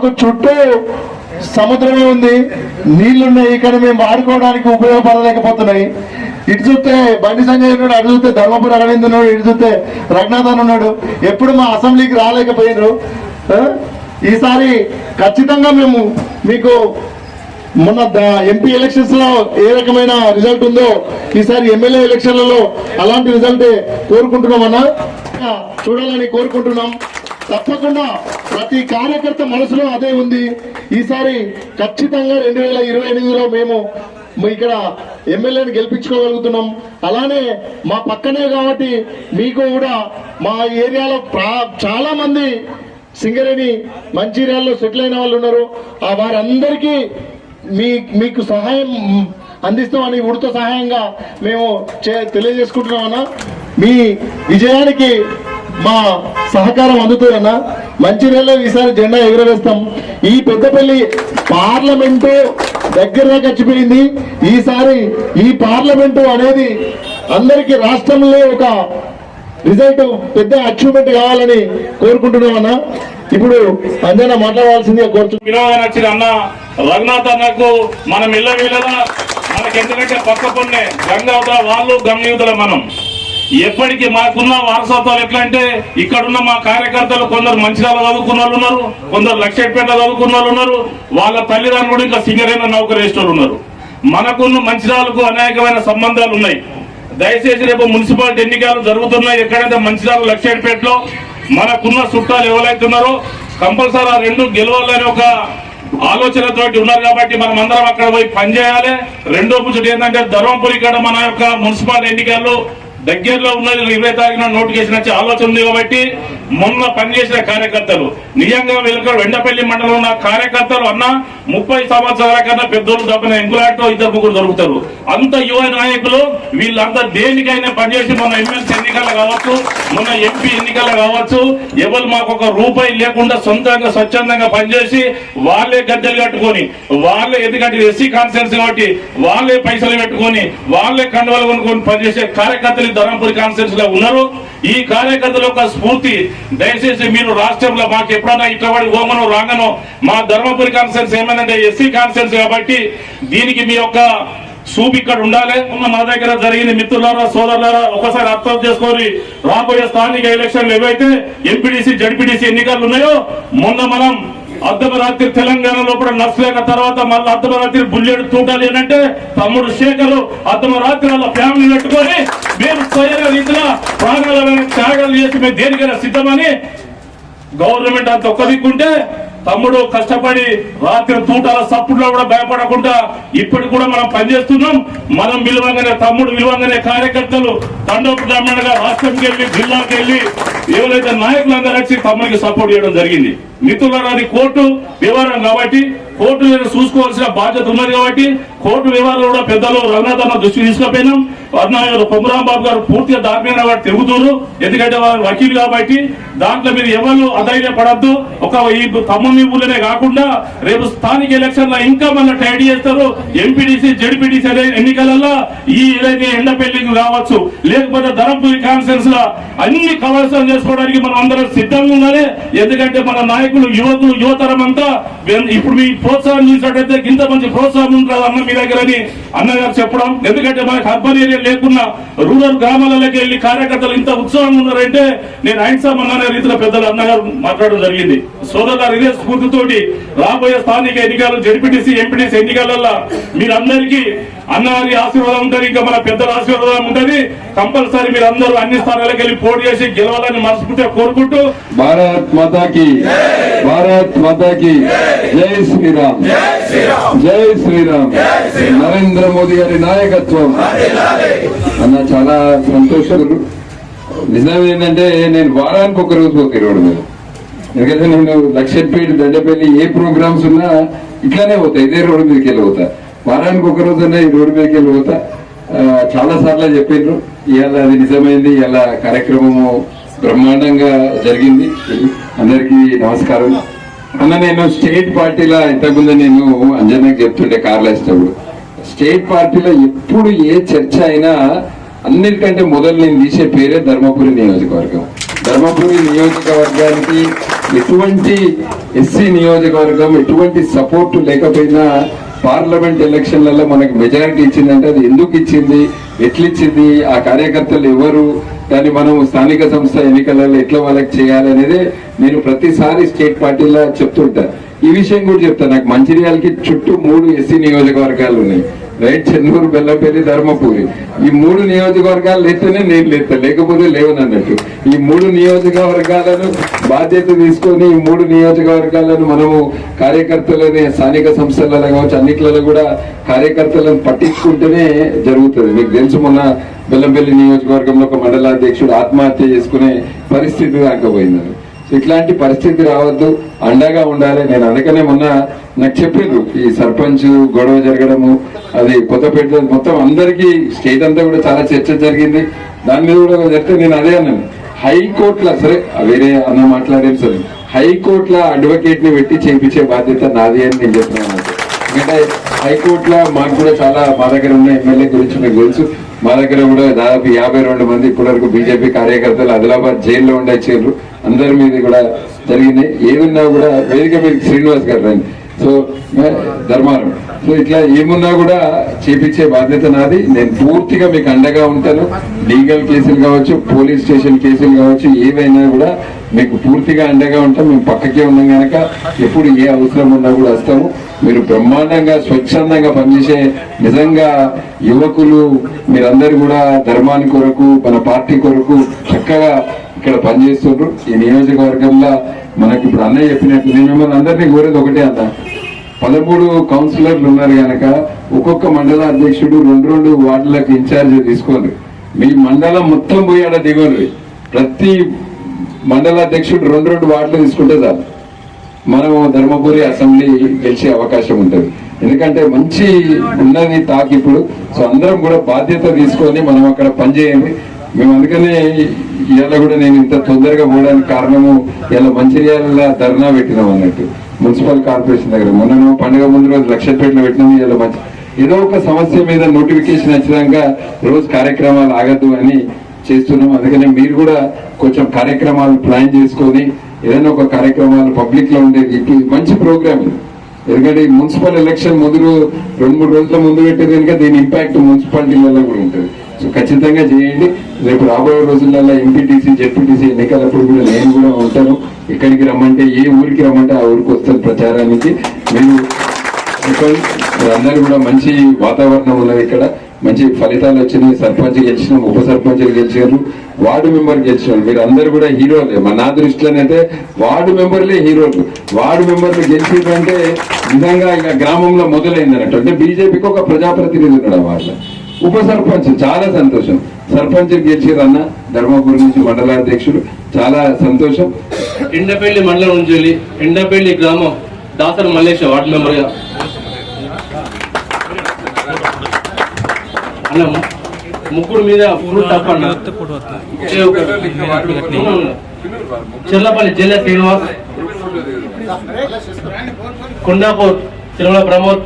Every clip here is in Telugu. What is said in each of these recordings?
మాకు చుట్టూ సముద్రమే ఉంది, నీళ్లున్నాయి, ఇక్కడ మేము వాడుకోవడానికి ఉపయోగపడలేకపోతున్నాయి. ఇటు చూస్తే బండి సంజయ్ ఉన్నాడు, అటు చూస్తే ధర్మపురి అరవింద్ ఉన్నాడు, ఇటు చూస్తే రఘునాథన్ ఉన్నాడు. ఎప్పుడు మా అసెంబ్లీకి రాలేకపోయినారు. ఈసారి ఖచ్చితంగా మేము మీకు మొన్న ఎంపీ ఎలక్షన్స్ లో ఏ రకమైన రిజల్ట్ ఉందో ఈసారి ఎమ్మెల్యే ఎలక్షన్లలో అలాంటి రిజల్ట్ కోరుకుంటున్నామన్నా, చూడాలని కోరుకుంటున్నాం. తప్పకుండా ప్రతి కార్యకర్త మనసులో అదే ఉంది. ఈసారి ఖచ్చితంగా 2028లో మేము ఇక్కడ ఎమ్మెల్యేని గెలిపించుకోగలుగుతున్నాం. అలానే మా పక్కనే కాబట్టి మీకు కూడా మా ఏరియాలో చాలా మంది సింగరేణి మంచిర్యాలలో సెటిల్ అయిన వాళ్ళు ఉన్నారు. వారందరికీ మీకు సహాయం అందిస్తామని ఉడత సహాయంగా మేము తెలియజేసుకుంటున్నామన్నా. మీ విజయానికి మా సహకారం అందుతుందన్నా. మంచిర్యాలలో ఈసారి జెండా ఎగురవేస్తాం. ఈ పెద్దపల్లి పార్లమెంటు దగ్గర వచ్చిపోయింది. ఈసారి ఈ పార్లమెంటు అనేది అందరికీ రాష్ట్రంలో ఒక రిజల్ట్ పెద్ద అచీవ్మెంట్ కావాలని కోరుకుంటున్నామన్నా. ఇప్పుడు అంజనా మాట్లాడాల్సిందిగా కోరుతున్నాం. అన్న రఘునాథ్ అన్నకు మనం ఇళ్ళ వీళ్ళగా మనకి ఎందుకంటే పక్క పొన్నే గంగావతల వాళ్ళు గంగయుతల మనం ఎప్పటికీ మాకున్న వారసత్వాలు ఎట్లా అంటే ఇక్కడున్న మా కార్యకర్తలు కొందరు మంచిర్యాల చదువుకున్న వాళ్ళు ఉన్నారు, కొందరు లక్షపేటలో చదువుకున్న వాళ్ళు ఉన్నారు, వాళ్ళ తల్లిదండ్రులు ఇంకా సింగరేణ నౌకరు వేసిన ఉన్నారు. మనకున్న మంచిర్యాలకు అనేకమైన సంబంధాలు ఉన్నాయి. దయచేసి రేపు మున్సిపాలిటీ ఎన్నికలు జరుగుతున్నాయి. ఎక్కడైతే మంచిర్యాల లక్షపేటలో మనకున్న చుట్టాలు ఎవరైతే ఉన్నారో కంపల్సరీ ఆ రెండు గెలవాలని ఒక ఆలోచనతోటి ఉన్నారు కాబట్టి మనం అందరం అక్కడ పోయి పనిచేయాలి. రెండో ముచ్చట ఏంటంటే ధర్మపురి కాడ మన యొక్క మున్సిపాలిటీ ఎన్నికల్లో దగ్గరలో ఉన్నది 20 తారీఖున నోటిఫికేషన్ వచ్చే ఆలోచన ఉంది కాబట్టి మొన్న పనిచేసిన కార్యకర్తలు నిజంగా వీళ్ళకి వెండపల్లి మండలంలో ఉన్న కార్యకర్తలు అన్న 30 సంవత్సరాల కన్నా పెద్దోళ్ళు తప్పని ఎంకులాటో 2-3 దొరుకుతారు. అంత యువ నాయకులు వీళ్ళంతా దేనికైనా పనిచేసి మొన్న ఎమ్మెల్సీ ఎన్నికలు కావచ్చు, మొన్న ఎంపీ ఎన్నికలు కావచ్చు, ఎవరు మాకు ఒక రూపాయి లేకుండా సొంతంగా స్వచ్ఛందంగా పనిచేసి వాళ్ళే గద్దెలు కట్టుకొని వాళ్ళే, ఎందుకంటే ఎస్సీ కాన్స్టిట్యున్సీ కాబట్టి వాళ్ళే పైసలు పెట్టుకొని వాళ్ళే కండువలు కొనుక్కొని పనిచేసే కార్యకర్తలు ధర్మపురి కాన్స్టిట్యున్సీ లో ఉన్నారు. ఈ కార్యకర్తల యొక్క స్ఫూర్తి దయచేసి మీరు రాష్ట్రంలో మాకు ఎప్పుడన్నా ఇట్లవాడి ఓమనో రాంగనో మా ధర్మపురి కాన్స్టిట్యున్సీ ఏమైనా ఎస్సీ కాన్స్టిట్యున్సీ కాబట్టి దీనికి మీ యొక్క సూప్ ఇక్కడ ఉండాలి. మన దగ్గర జరిగింది మిత్రులారా సోదరులారా ఒకసారి అర్థం చేసుకొని రాబోయే స్థానిక ఎలక్షన్లు ఏవైతే ఎంపీడీసీ జడ్పీడీసీ ఎన్నికలు ఉన్నాయో మొన్న మనం అర్ధరాత్రి తెలంగాణ లోపల నర్సలేక తర్వాత మళ్ళీ అర్ధరాత్రి బుల్లెడు తూటాలి అంటే తమ్ముడు శేఖరు అర్ధరాత్రి వాళ్ళ ఫ్యామిలీ పెట్టుకొని మేము స్వయంగా రీతిగా ప్రాణాలను త్యాగాలు చేసి మేము దేనికైనా సిద్ధమని గవర్నమెంట్ అంత ఒక్క దిక్కుంటే తమ్ముడు కష్టపడి రాత్రి తూటాల సప్పుడులో కూడా భయపడకుండా ఇప్పటికి కూడా మనం పనిచేస్తున్నాం. మనం విలువంగానే తమ్ముడు విలువంగానే కార్యకర్తలు తండోపండగా రాష్ట్రంకి వెళ్ళి జిల్లాకి వెళ్ళి ఎవరైతే నాయకులందరూ వచ్చి తమ్ముడికి సపోర్ట్ చేయడం జరిగింది. మిత్రులారా అది కోర్టు వ్యవహారం కాబట్టి కోర్టు చూసుకోవాల్సిన బాధ్యత ఉన్నది కాబట్టి కోర్టు వ్యవహారాలు కూడా పెద్దలు రఘునాథ్ అన్న దృష్టి తీసుకుపోయినాం. కొమరాం బాబు గారు పూర్తిగా దాని మీద తిరుగుతున్నారు. ఎందుకంటే వారు వకీలు కాబట్టి దాంట్లో మీరు ఎవరు అధైర్యపడద్దు. ఒక ఈ తమ్ముని ఊళ్ళనే కాకుండా రేపు స్థానిక ఎలక్షన్ లో ఇంకా మళ్ళీ టైడ్ చేస్తారు. ఎంపీడీసీ జడ్పీడీసీ ఎన్నికలలో ఈ ఏదైతే ఎండపెల్లింగ్ కావచ్చు లేకపోతే ధర్మపురి కాన్ఫరెన్స్ లో అన్ని కవలసం చేసుకోవడానికి మనం అందరం సిద్ధంగా ఉండాలి. ఎందుకంటే మన నాయకులు యువకులు యువతరం అంతా ఇప్పుడు మీ ప్రోత్సాహం చూసినట్టయితే ఇంత మంచి ప్రోత్సాహం ఉంటుంది అన్న మీ దగ్గర అని అన్నగారు చెప్పడం. ఎందుకంటే మనకు అర్బన్ ఏరియా లేకున్నా రూరల్ గ్రామాలలోకి వెళ్ళి కార్యకర్తలు ఇంత ఉత్సాహంగా ఉన్నారంటే నేను ఐన్సామ్ అన్న రీతిలో పెద్దలు అన్నగారు మాట్లాడడం జరిగింది. సోదరుల ఇదే స్ఫూర్తితోటి రాబోయే స్థానిక ఎన్నికలు జడ్పీటీసీ ఎంపీటీసీ ఎన్నికలలో మీరందరికీ అన్నగారి ఆశీర్వాదం ఉంటుంది, ఇంకా మన పెద్దల ఆశీర్వాదం ఉంటుంది. కంపల్సరీ మీరు అందరూ అన్ని స్థానాలకు వెళ్ళి పోటీ చేసి గెలవాలని మనస్ఫూర్తిగా కోరుకుంటూ భారత్ మాతాకి భారత్ మాతాకి జై శ్రీరామ్ జై శ్రీరామ్ నరేంద్ర మోదీ గారి నాయకత్వం. అన్న చాలా సంతోషాలు. నిజం ఏంటంటే నేను వారానికి ఒక రోజు పోతే రోడ్డు మీద, ఎందుకంటే నేను లక్షపేట దండపల్లి ఏ ప్రోగ్రామ్స్ ఉన్నా ఇట్లానే పోతా, ఇదే రోడ్డు మీదకి వెళ్ళి పోతా. వారానికి ఒక రోజు అన్నా ఈ రోడ్డు మీదకి వెళ్ళి పోతా. చాలా సార్లు చెప్పిండ్రు, ఇవాళ అది నిజమైంది. ఇవాళ కార్యక్రమము బ్రహ్మాండంగా జరిగింది. అందరికీ నమస్కారం. అన్న నేను స్టేట్ పార్టీలో ఇంతకుముందు నేను అంజనాకి చెప్తుండే కార్లు వేసేటప్పుడు, స్టేట్ పార్టీలో ఎప్పుడు ఏ చర్చ అయినా అన్నిటికంటే మొదలు నేను తీసే పేరే ధర్మపురి నియోజకవర్గం. ధర్మపురి నియోజకవర్గానికి ఎటువంటి ఎస్సీ నియోజకవర్గం ఎటువంటి సపోర్ట్ లేకపోయినా పార్లమెంట్ ఎలక్షన్లలో మనకు మెజారిటీ ఇచ్చిందంటే అది ఎందుకు ఇచ్చింది, ఎట్లిచ్చింది, ఆ కార్యకర్తలు ఎవరు, దాన్ని మనం స్థానిక సంస్థ ఎన్నికలలో ఎట్లా వాళ్ళకి చేయాలి అనేది నేను ప్రతిసారి స్టేట్ పార్టీలో చెప్తుంటా. ఈ విషయం కూడా చెప్తా. నాకు మంచిర్యాలకి చుట్టూ 3 ఎస్సీ నియోజకవర్గాలు ఉన్నాయి, రైట్? చెన్నూరు, బెల్లంపల్లి, ధర్మపురి. ఈ 3 నియోజకవర్గాలు లేస్తేనే నేను లేస్తా, లేకపోతే లేవనన్నట్టు. ఈ 3 నియోజకవర్గాలను బాధ్యత తీసుకొని ఈ 3 నియోజకవర్గాలను మనము కార్యకర్తలని స్థానిక సంస్థలలో కావచ్చు అన్నిట్లలో కూడా కార్యకర్తలను పట్టించుకుంటేనే జరుగుతుంది. మీకు తెలుసు, మొన్న బెల్లంపల్లి నియోజకవర్గంలో ఒక మండలాధ్యక్షుడు ఆత్మహత్య చేసుకునే పరిస్థితి దాకపోయింది. ఇట్లాంటి పరిస్థితి రావద్దు, అండగా ఉండాలి. నేను అందుకనే మొన్న నాకు చెప్పిండ్రు ఈ సర్పంచ్ గొడవ జరగడము, అది కొత్తపేట మొత్తం అందరికీ స్టేట్ అంతా కూడా చాలా చర్చ జరిగింది. దాని మీద కూడా చెప్తే నేను అదే అన్నాను, హైకోర్టులో సరే వేరే అన్న మాట్లాడేది సరే, హైకోర్టులో అడ్వకేట్ ని పెట్టి చేయించే బాధ్యత నాది అని నేను చెప్తున్నాను. ఎందుకంటే హైకోర్టులో మాకు కూడా చాలా, మా దగ్గర ఉన్న ఎమ్మెల్యే గురించి మీకు తెలుసు, మా దగ్గర కూడా దాదాపు 52 మంది ఇప్పటివరకు బీజేపీ కార్యకర్తలు ఆదిలాబాద్ జైల్లో ఉండొచ్చారు. అందరి మీద కూడా జరిగినాయి. ఏమున్నా కూడా వేదిక మీద శ్రీనివాస్ గారు రండి, సో ధర్మారం, సో ఇట్లా ఏమున్నా కూడా చేపించే బాధ్యత నాది. నేను పూర్తిగా మీకు అండగా ఉంటాను. లీగల్ కేసులు కావచ్చు, పోలీస్ స్టేషన్ కేసులు కావచ్చు, ఏవైనా కూడా మీకు పూర్తిగా అండగా ఉంటాం. మేము పక్కకే ఉన్నాం కనుక ఎప్పుడు ఏ అవసరం ఉన్నా కూడా వస్తాము. మీరు బ్రహ్మాండంగా స్వచ్ఛందంగా పనిచేసే నిజంగా యువకులు మీరందరూ కూడా ధర్మాని కొరకు, మన పార్టీ కొరకు చక్కగా ఇక్కడ పనిచేస్తున్నారు. ఈ నియోజకవర్గంలో మనకి ఇప్పుడు అన్నయ్య చెప్పినట్లు నేను మిమ్మల్ని అందరినీ కోరేది ఒకటే అన్న, 13 కౌన్సిలర్లు ఉన్నారు కనుక ఒక్కొక్క మండల అధ్యక్షుడు 2 వార్డులకు ఇన్ఛార్జ్ తీసుకోండి. మీ మండలం మొత్తం పోయి ఆడ దిగండి. ప్రతి మండల అధ్యక్షుడు 2 వార్డులు తీసుకుంటే చాలు, మనం ధర్మపురి అసెంబ్లీ గెలిచే అవకాశం ఉంటుంది. ఎందుకంటే మంచి ఉన్నది తాకి ఇప్పుడు. సో అందరం కూడా బాధ్యత తీసుకొని మనం అక్కడ పనిచేయండి. మేము అందుకనే ఇవాళ కూడా నేను ఇంత తొందరగా పోవడానికి కారణము, ఇలా మంచిర్యాల ధర్నా పెట్టినాం అన్నట్టు మున్సిపల్ కార్పొరేషన్ దగ్గర. మొన్న పండుగ ముందు రోజు లక్షపేటలో పెట్టినాం. ఇలా మంచి ఏదో ఒక సమస్య మీద నోటిఫికేషన్ వచ్చినాక రోజు కార్యక్రమాలు ఆగద్దు అని చేస్తున్నాం. అందుకనే మీరు కూడా కొంచెం కార్యక్రమాలు ప్లాన్ చేసుకొని ఏదైనా ఒక కార్యక్రమాలు పబ్లిక్ లో ఉండేది. మంచి ప్రోగ్రామ్ ఇది. ఎందుకంటే మున్సిపల్ ఎలక్షన్ ముందు 2-3 రోజుల ముందు పెట్టేది కనుక దీని ఇంపాక్ట్ మున్సిపాలిటీలలో కూడా ఉంటుంది. సో ఖచ్చితంగా చేయండి. రేపు రాబోయే రోజులలో ఎంపీటీసీ, జెడ్పీటీసీ ఎన్నికలప్పుడు కూడా నేను కూడా ఉంటాను. ఇక్కడికి రమ్మంటే, ఏ ఊరికి రమ్మంటే ఆ ఊరికి వస్తాను ప్రచారానికి. మీరు అందరూ కూడా మంచి వాతావరణం ఉన్నది ఇక్కడ, మంచి ఫలితాలు వచ్చినాయి. సర్పంచ్ గెలిచినాం, ఉప సర్పంచ్లు గెలిచారు, వార్డు మెంబర్ గెలిచినారు. మీరు అందరూ కూడా హీరోలే. నా దృష్టిలోనైతే వార్డు మెంబర్లే హీరోలు. వార్డు మెంబర్లు గెలిచిందంటే నిజంగా ఇక గ్రామంలో మొదలైంది అన్నట్టు. అంటే బీజేపీకి ఒక ప్రజాప్రతినిధి ఉన్నాడు వాళ్ళ. ఉప సర్పంచ్ చాలా సంతోషం. సర్పంచ్ గెలిచారు అన్న ధర్మపురి నుంచి మండలాధ్యక్షుడు, చాలా సంతోషం. ఎండపల్లి మండలం నుంచి వెళ్ళి ఎండపల్లి గ్రామం దాసరి మల్లేశ వార్డు మెంబర్గా అన్న ముగ్గురు మీద ఫుల్ టప్ అన్న. చెర్లపల్లి జిల్లా శ్రీనివాస్, కొండాపూర్ తిరుమల ప్రమోద్,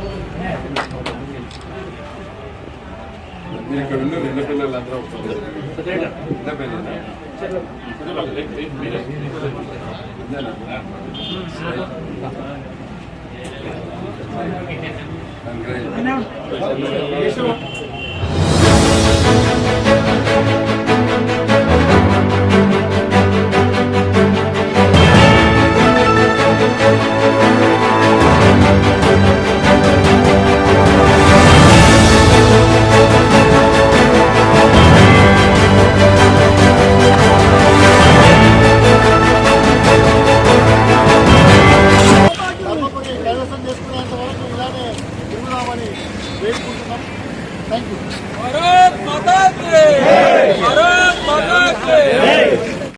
కైవసం చేసుకునేంత వరకు ఇలానే తిరుగుదామని వేడుకుంటున్నాం. Thank you.